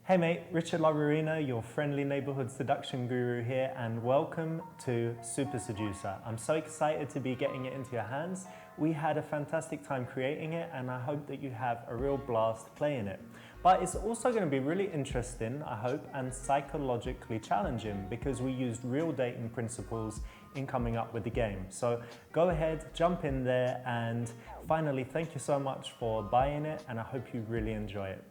Hey mate, Richard La Ruina, your friendly neighborhood seduction guru here, and welcome to Super Seducer. I'm so excited to be getting it into your hands. We had a fantastic time creating it, and I hope that you have a real blast playing it. But it's also going to be really interesting, I hope, and psychologically challenging because we used real dating principles in coming up with the game. So go ahead, jump in there, and finally, thank you so much for buying it, and I hope you really enjoy it.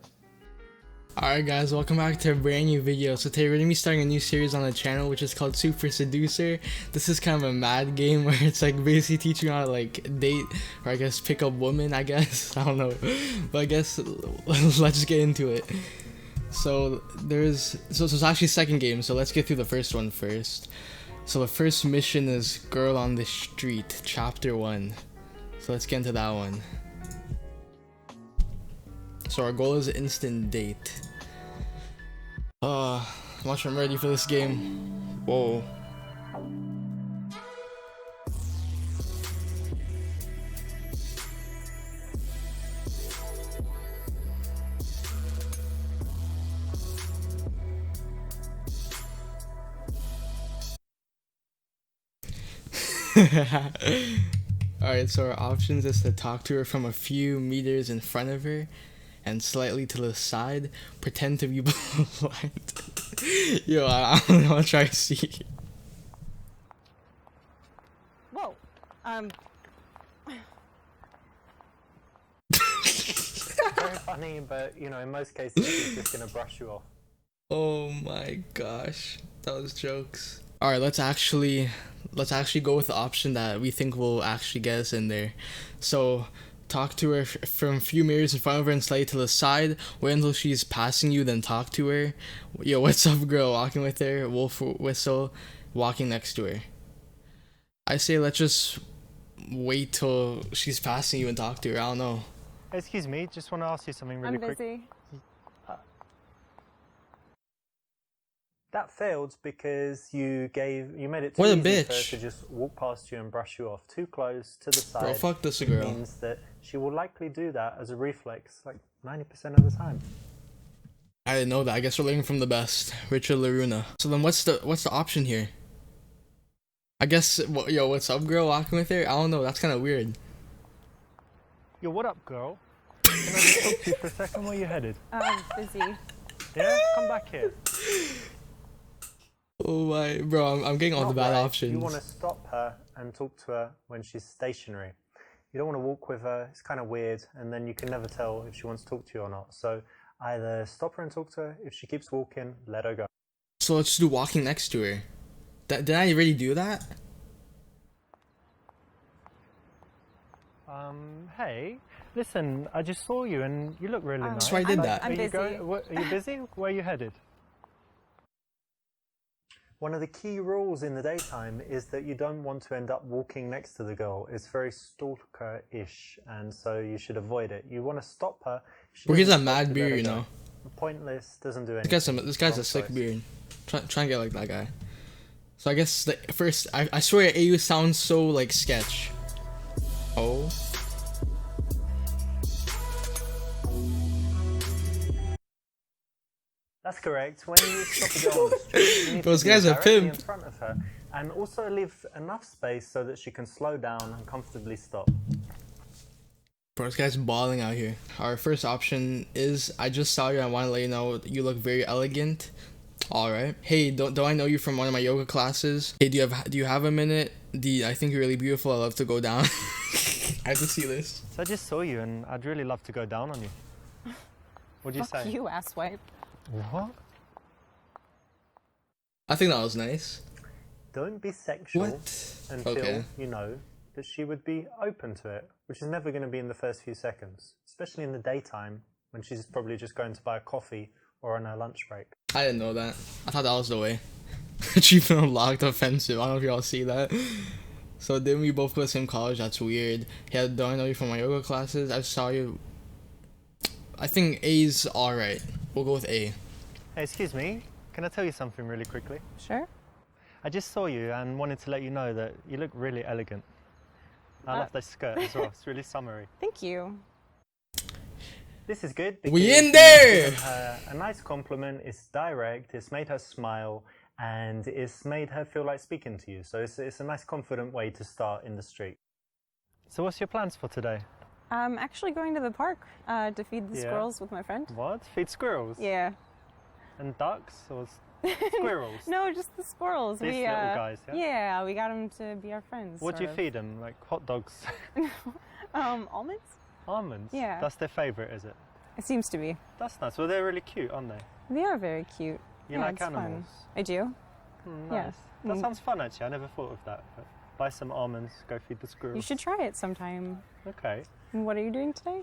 Alright guys, welcome back to a brand new video. So today we're going to be starting a new series on the channel which is called Super Seducer. This is kind of a mad game where it's like basically teaching you how to like date, or I guess pick up women, I guess. I don't know. But I guess let's just get into it. So it's actually second game, so let's get through the first one first. So the first mission is Girl on the Street, Chapter 1. So let's get into that one. So our goal is instant date. I'm not sure I'm ready for this game. Whoa. Alright, so our options is to talk to her from a few meters in front of her and slightly to the side, pretend to be blind. Yo, I don't know, I'll try to see. Whoa, Very funny, but you know, in most cases, she's just gonna brush you off. Oh my gosh, that was jokes. Alright, let's actually go with the option that we think will actually get us in there. So talk to her from a few mirrors in front of her and slightly to the side. Wait until she's passing you, then talk to her. Yo, what's up, girl? Walking with her. Wolf whistle. Walking next to her. I say let's just wait till she's passing you and talk to her. I don't know. Excuse me, just want to ask you something really quick. I'm busy. That failed because you made it too What a easy for her bitch. to just walk past you and brush you off. Too close to the side. Bro, fuck this girl. Means that she will likely do that as a reflex, like 90% of the time. I didn't know that. I guess we're learning from the best. Richard La Ruina. So then what's the option here? I guess, yo, what's up, girl? Walking with her? I don't know. That's kind of weird. Yo, what up, girl? Can I just talk to you for a second? Where you headed? Busy. Yeah? Come back here. Oh my, bro, I'm getting all Not the bad right. options. You want to stop her and talk to her when she's stationary. You don't want to walk with her. It's kind of weird, and then you can never tell if she wants to talk to you or not. So either stop her and talk to her. If she keeps walking, let her go. So let's do walking next to her. Did I already do that? Hey, listen, I just saw you and you look really nice. That's why I did that. I'm busy. Are you busy? Where are you headed? One of the key rules in the daytime is that you don't want to end up walking next to the girl. It's very stalker-ish, and so you should avoid it. You want to stop her. Well, he's a mad beard, you know. Pointless, doesn't do anything. This guy's a sick beard. Try and get like that guy. So I guess the first, I swear AU sounds so like sketch. Oh. That's correct. When you stop a girl on the street, you need Those to be guys are directly pimp. in front of her, and also leave enough space so that she can slow down and comfortably stop. Bro, this guy's balling out here. Our first option is, I just saw you. I want to let you know you look very elegant. All right. Hey, don't I know you from one of my yoga classes? Hey, do you have a minute? I think you're really beautiful. I'd love to go down. I have to see this. So I just saw you, and I'd really love to go down on you. What'd you Fuck say? you, asswipe. What? I think that was nice. Don't be sexual What? until Okay. you know that she would be open to it, which is never going to be in the first few seconds, especially in the daytime when she's probably just going to buy a coffee or on her lunch break. I didn't know that. I thought that was the way. Achievement unlocked, offensive. I don't know if y'all see that. So then we both go to the same college. That's weird. Yeah, don't I know you from my yoga classes? I saw you. I think A's alright. We'll go with A. Hey, excuse me, can I tell you something really quickly? Sure. I just saw you and wanted to let you know that you look really elegant. I love that skirt as well. It's really summery. Thank you. This is good. We because in there! you've given her a nice compliment. It's direct. It's made her smile, and it's made her feel like speaking to you. So it's a nice, confident way to start in the street. So what's your plans for today? I'm actually going to the park to feed the squirrels with my friend. What? Feed squirrels? Yeah. And ducks or squirrels? No, just the squirrels. These little guys, yeah? Yeah, we got them to be our friends. What do you feed them? Like hot dogs? Almonds? Almonds? Yeah. That's their favourite, is it? It seems to be. That's nice. Well, they're really cute, aren't they? They are very cute. You yeah, like it's animals? Fun. I do. Nice. Yeah. That sounds fun, actually. I never thought of that. But buy some almonds, go feed the squirrels. You should try it sometime. Okay. And what are you doing today?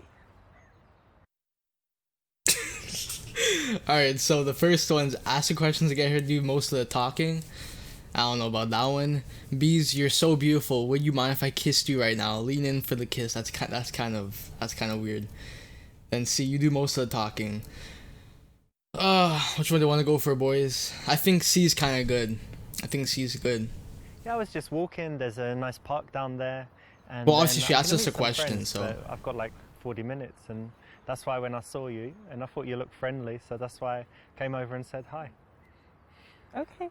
Alright, so the first one's ask the questions to get her to do most of the talking. I don't know about that one. B's, you're so beautiful. Would you mind if I kissed you right now? Lean in for the kiss. That's kind of weird. Then C, you do most of the talking. Which one do you want to go for, boys? I think C's kind of good. I think C's good. Yeah, I was just walking. There's a nice park down there. And well, obviously then she I'm asked gonna us a meet some question, friends, so but I've got like 40 minutes, and that's why when I saw you, and I thought you looked friendly, so that's why I came over and said hi. Okay.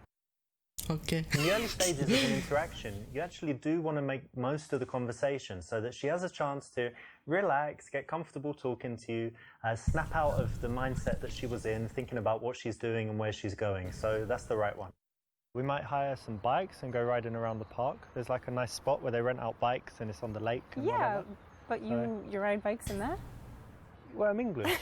okay. In the early stages of an interaction, you actually do want to make most of the conversation so that she has a chance to relax, get comfortable talking to you, snap out of the mindset that she was in, thinking about what she's doing and where she's going. So that's the right one. We might hire some bikes and go riding around the park. There's like a nice spot where they rent out bikes and it's on the lake and Yeah, whatever. but you ride bikes in that? Well, I'm English.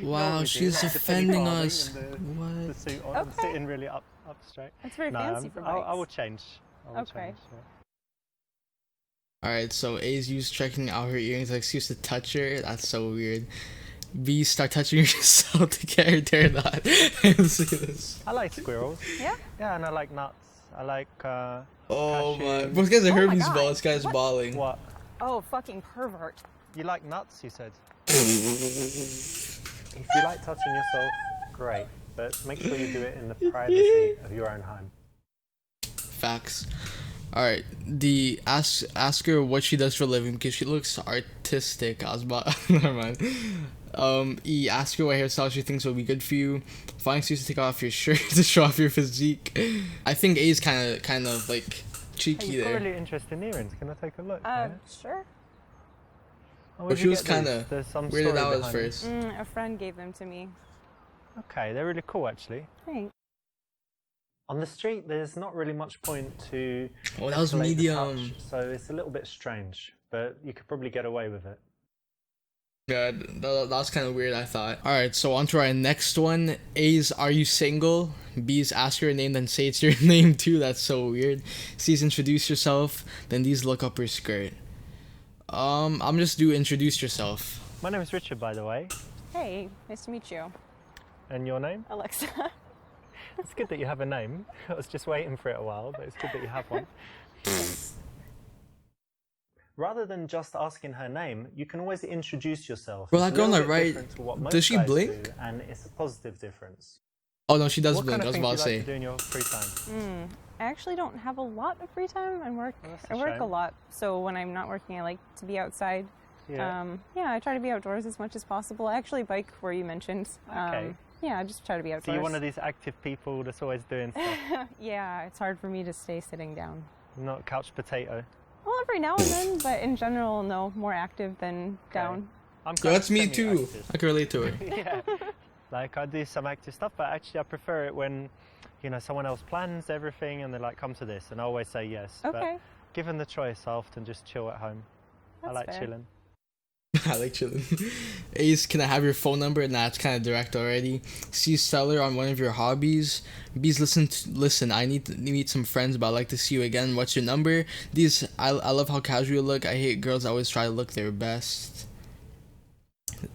Wow, she's offending us. The What? suit on, I'm sitting really up straight. That's very fancy for I bikes. will change. I will Okay. change, yeah. Alright, so A's used checking out her earrings like she used to touch her. That's so weird. B, start touching yourself to get her turned on. See this. I like squirrels. Yeah? Yeah, and I like nuts. I like Oh cashew. my. This guy's a Oh my Hermes God. ball. This guy's What? balling. What? Oh, fucking pervert. You like nuts, you said? If you like touching yourself, great. But make sure you do it in the privacy of your own home. Facts. Alright, the ask her what she does for a living because she looks artistic. I was about never mind. E, ask her what hairstyle she thinks will be good for you. Find excuse to take off your shirt to show off your physique. I think A is kind of like cheeky Hey, you've got there. really interesting earrings. Can I take a look? Sure. Oh, But she was kind of weirded out at first. A friend gave them to me. Okay, they're really cool actually. Thanks. On the street, there's not really much point to Oh, that was escalate the medium. touch, so it's a little bit strange, but you could probably get away with it. God, that was kind of weird, I thought. Alright, so on to our next one. A's, are you single? B's, ask her name, then say it's your name too. That's so weird. C's, introduce yourself. Then D's, look up her skirt. I'm just do introduce yourself. My name is Richard, by the way. Hey, nice to meet you. And your name? Alexa. It's good that you have a name. I was just waiting for it a while, but it's good that you have one. Rather than just asking her name, you can always introduce yourself. Well, that It's a girl on little the bit right, different to what most does she guys blink? do, and it's a positive difference. Oh no, she does What blink. kind I of was things about do to you like to do say. in your free time? I actually don't have a lot of free time. I work that's a a shame. lot. So when I'm not working, I like to be outside. Yeah. I try to be outdoors as much as possible. I actually bike where you mentioned. Okay. Yeah, I just try to be So outdoors. you're one of these active people that's always doing stuff, Yeah, it's hard for me to stay sitting down. not couch potato. Well, every now and then, but in general, no, more active than down. I'm Yo, kind that's of me too. semi-active. I can relate to her. Yeah, like I do some active stuff, but actually I prefer it when, you know, someone else plans everything and they're like, come to this, and I always say yes. Okay. But given the choice, I often just chill at home. I That's like fair. chilling. I like chilling. Ace, can I have your phone number? Nah, it's kind of direct already. C's, tell her on one of your hobbies. B's, listen, I need to meet some friends, but I'd like to see you again. What's your number? D's, I love how casual you look. I hate girls that always try to look their best.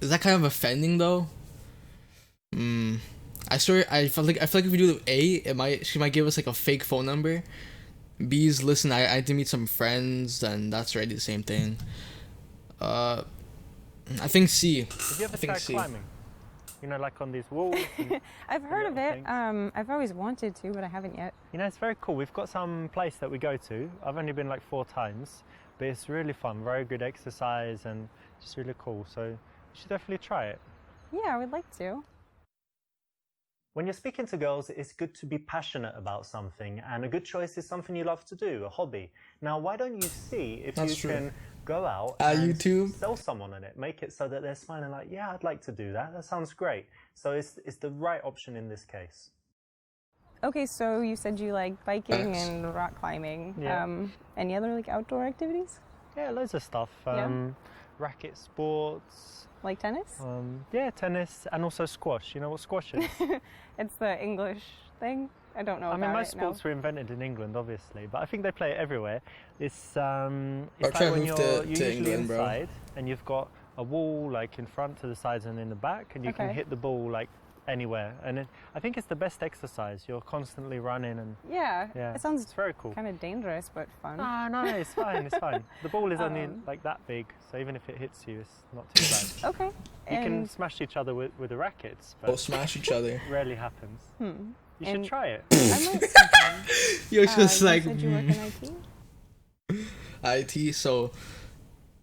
Is that kind of offending though? I feel like if we do A, she might give us like a fake phone number. B's, listen, I had to meet some friends, then that's already the same thing. I think C. Have you ever I think tried C. climbing? You know, like on these walls? And, I've heard of little it. things. I've always wanted to, but I haven't yet. you know, it's very cool. We've got some place that we go to. I've only been like 4 times, but it's really fun. Very good exercise and just really cool. So You should definitely try it. Yeah, I would like to. When you're speaking to girls, it's good to be passionate about something, and a good choice is something you love to do, a hobby. Now, why don't you see if you can go out and YouTube, sell someone on it, make it so that they're smiling like, yeah, I'd like to do that. That sounds great. So it's the right option in this case. Okay, so you said you like biking and rock climbing. Yeah. Any other like outdoor activities? Yeah, loads of stuff. Racket sports. Like tennis? Yeah, tennis and also squash. You know what squash is? It's the English thing. I don't know about it. I mean, most sports were invented in England, obviously, but I think they play it everywhere. It's like when you're usually England, inside and you've got a wall like in front, to the sides, and in the back, and you can hit the ball like anywhere. And I think it's the best exercise. You're constantly running and yeah. It sounds it's very cool. Kind of dangerous, but fun. No, it's fine. It's fine. The ball is only like that big, so even if it hits you, it's not too bad. Okay. You can smash each other with the rackets. But smash each other. It rarely happens. You should try it. I might sometime. You're just like. You said you work in IT? IT, so.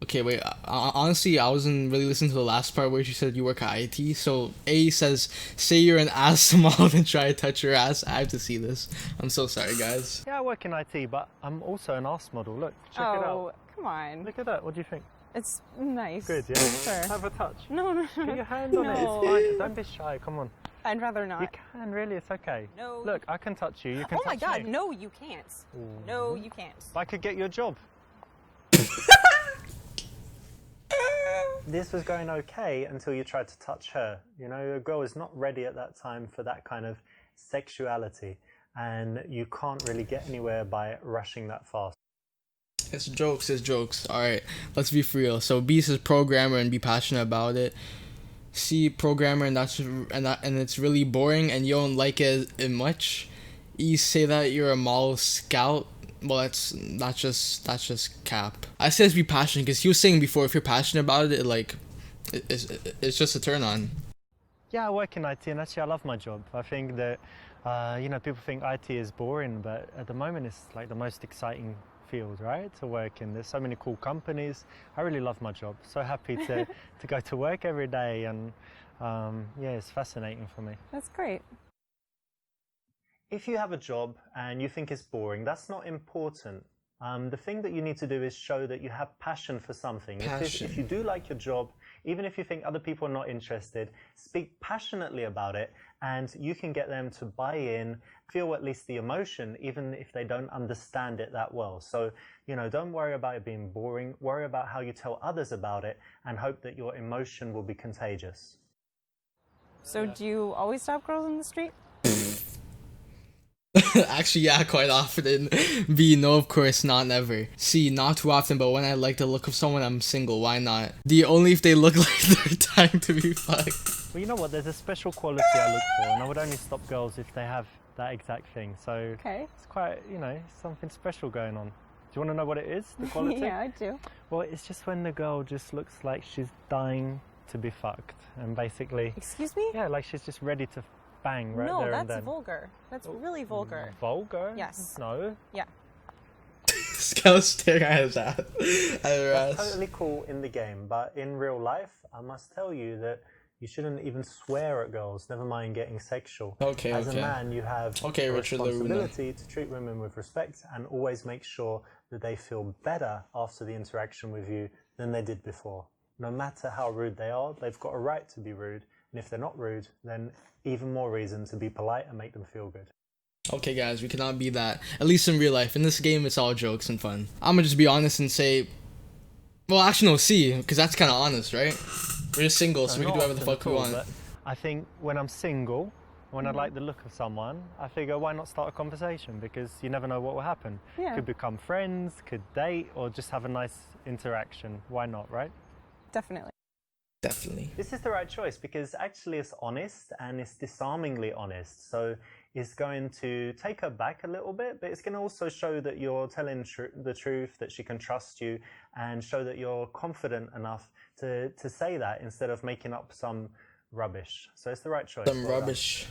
Okay, wait. Honestly, I wasn't really listening to the last part where she said you work at IT. So A says, say you're an ass model and try to touch your ass. I have to see this. I'm so sorry, guys. Yeah, I work in IT, but I'm also an ass model. Look, check it out. Oh, come on. Look at that. What do you think? It's nice. Good, yeah. Sure. Have a touch. No. Put your hand on it. It's fine. Don't be shy. Come on. I'd rather not. You can, really. It's okay. No. Look, I can touch you. You can oh my touch God, me. no, you can't. Ooh. No, you can't. I could get you a job. This was going okay until you tried to touch her. You know, a girl is not ready at that time for that kind of sexuality, and you can't really get anywhere by rushing that fast. It's jokes. Alright, let's be for real. So B says programmer and be passionate about it. C, programmer and it's really boring and you don't like it much. E, say that you're a model scout. Well, that's just cap. I said be passionate because he was saying before, if you're passionate about it, it's just a turn on. Yeah, I work in IT, and actually I love my job. I think that you know, people think IT is boring, but at the moment it's like the most exciting field, right, to work in. There's so many cool companies. I really love my job. So happy to go to work every day, and yeah, it's fascinating for me. That's great. If you have a job and you think it's boring, that's not important. The thing that you need to do is show that you have passion for something. If you do like your job, even if you think other people are not interested, speak passionately about it, and you can get them to buy in, feel at least the emotion, even if they don't understand it that well. So, you know, don't worry about it being boring. Worry about how you tell others about it, and hope that your emotion will be contagious. So do you always stop girls in the street? Actually, yeah, quite often. B, no, of course, not never. C, not too often, but when I like the look of someone, I'm single. Why not? D, only if they look like they're time to be fucked. Well, you know what? There's a special quality I look for, and I would only stop girls if they have that exact thing. So it's quite, you know, something special going on. Do you want to know what it is, the quality? Yeah, I do. Well, it's just when the girl just looks like she's dying to be fucked, and basically... Excuse me? Yeah, like she's just ready to bang right there and then. No, that's vulgar. That's really vulgar. Vulgar? Yes. No. Yeah. This guy was staring at his ass. That's totally cool in the game, but in real life, I must tell you that you shouldn't even swear at girls, never mind getting sexual. As a man, you have a Richard La Ruina. responsibility to treat women with respect and always make sure that they feel better after the interaction with you than they did before. No matter how rude they are, they've got a right to be rude. And if they're not rude, then even more reason to be polite and make them feel good. Okay, guys, we cannot be that. At least in real life. In this game, it's all jokes and fun. I'm gonna just be honest and say... Well, actually, no, C, because that's kind of honest, right? We're just single, so we can do whatever the fuck we want. I think when I'm single, when I like the look of someone, I figure why not start a conversation? Because you never know what will happen. Yeah. Could become friends, could date, or just have a nice interaction. Why not, right? Definitely. Definitely. This is the right choice because actually it's honest and it's disarmingly honest. So it's going to take her back a little bit, but it's going to also show that you're telling the truth, that she can trust you, and show that you're confident enough to say that instead of making up some rubbish. So it's the right choice. Some rubbish.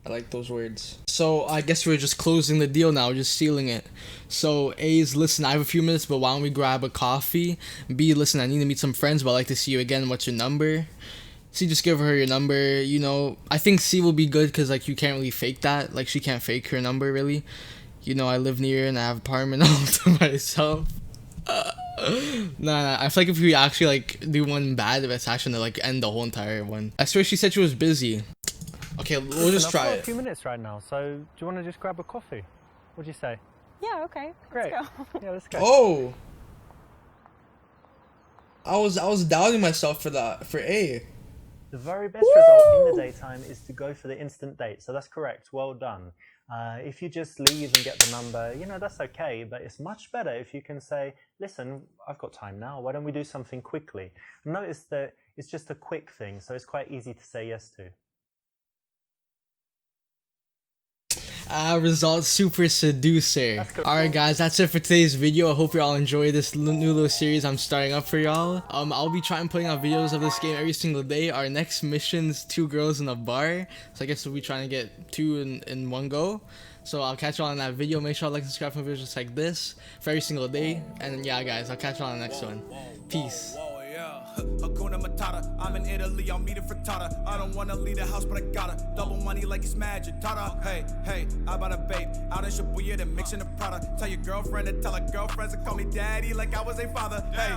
I like those words. So I guess we're just closing the deal now, just sealing it. So A's, listen, I have a few minutes, but why don't we grab a coffee? B, listen, I need to meet some friends, but I'd like to see you again. What's your number? C, just give her your number. You know, I think C will be good because like you can't really fake that. Like she can't fake her number really. You know, I live near and I have an apartment all to myself. Nah, I feel like if we actually like do one bad, it's actually gonna like end the whole entire one. I swear she said she was busy. Okay, we'll just try I've got it. a few minutes right now, so do you want to just grab a coffee? What do you say? Yeah, okay. Great. Let's go. Yeah, let's go. Oh, I was doubting myself for that, for A. The very best result in the daytime is to go for the instant date, so that's correct. Well done. If you just leave and get the number, you know, that's okay, but it's much better if you can say, listen, I've got time now, why don't we do something quickly? Notice that it's just a quick thing, so it's quite easy to say yes to. Result Super Seducer. Alright guys, that's it for today's video. I hope you all enjoy this new little series I'm starting up for y'all. I'll be trying putting out videos of this game every single day. Our next mission's 2 girls in a bar, so I guess we'll be trying to get 2 in one go. So I'll catch y'all in that video. Make sure to like and subscribe for videos just like this for every single day. And yeah guys, I'll catch y'all in the next one. Peace. Hakuna Matata, I'm in Italy, I'm eating frittata. I don't wanna leave the house, but I gotta double money like it's magic. Tada, hey, hey, I bought a babe out in Shibuya, then mixing the product. Tell your girlfriend to tell her girlfriends to call me daddy like I was a father. Hey,